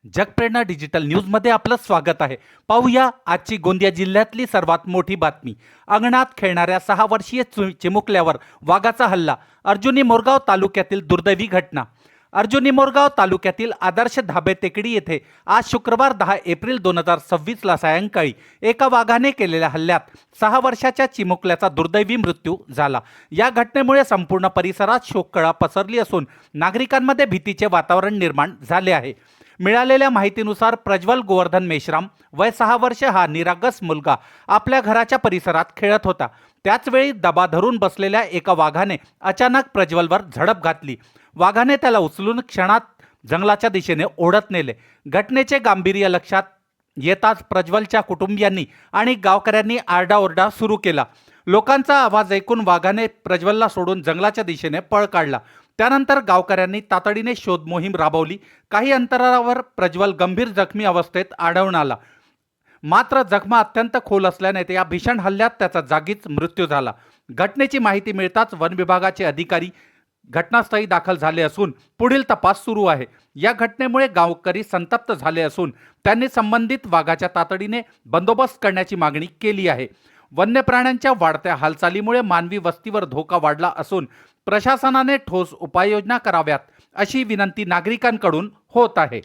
जगप्रेरणा digital न्यूजमध्ये आपलं स्वागत आहे. पाहूया आजची गोंदिया जिल्ह्यातली सर्वात मोठी बातमी. अंगणात खेळणाऱ्या 6 वर्षीय चिमुकल्यावर वाघाचा हल्ला. अर्जुनी मोरगाव तालुक्यातील दुर्दैवी घटना. अर्जुनी मोरगाव तालुक्यातील आदर्श धाबे टेकडी येथे आज शुक्रवार 10 एप्रिल 2026 ला सायंकाळी एका वाघाने केलेल्या हल्ल्यात 6 वर्षाच्या चिमुकल्याचा दुर्दैवी मृत्यू झाला. या घटनेमुळे संपूर्ण परिसरात शोककळा पसरली असून नागरिकांमध्ये भीतीचे वातावरण निर्माण झाले आहे. मिळालेल्या माहितीनुसार प्रज्वल गोवर्धन मेश्राम वय 6 वर्ष हा निरागस मुलगा आपल्या घराच्या परिसरात खेळत होता. त्याचवेळी दबा धरून बसलेल्या एका वाघाने अचानक प्रज्वलवर झडप घातली. वाघाने त्याला उचलून क्षणात जंगलाच्या दिशेने ओढत नेले. घटनेचे गांभीर्य लक्षात येताच प्रज्वलच्या कुटुंबियांनी आणि गावकऱ्यांनी आरडाओरडा सुरू केला. लोकांचा आवाज ऐकून वाघाने प्रज्वलला सोडून जंगलाच्या दिशेने पळ काढला. त्यानंतर गावकऱ्यांनी तातडीने शोध मोहीम राबवली. काही अंतरावर प्रज्वल गंभीर जखमी अवस्थेत आढळून आला. मात्र जखमा अत्यंत खोल असल्याने या भीषण हल्ल्यात त्याचा जागीच मृत्यू झाला. घटनेची माहिती मिळताच वन विभागाचे अधिकारी घटनास्थळी दाखल झाले असून पुढील तपास सुरू आहे. या घटनेमुळे गावकरी संतप्त झाले असून त्यांनी संबंधित वाघाच्या तातडीने बंदोबस्त करण्याची मागणी केली आहे. वन्य प्राण्यांच्या वाढत्या हालचालीमुळे मानवी वस्तीवर धोका वाढला असून प्रशासनाने ठोस उपाययोजना कराव्यात अशी विनंती नागरिकांकडून होत आहे.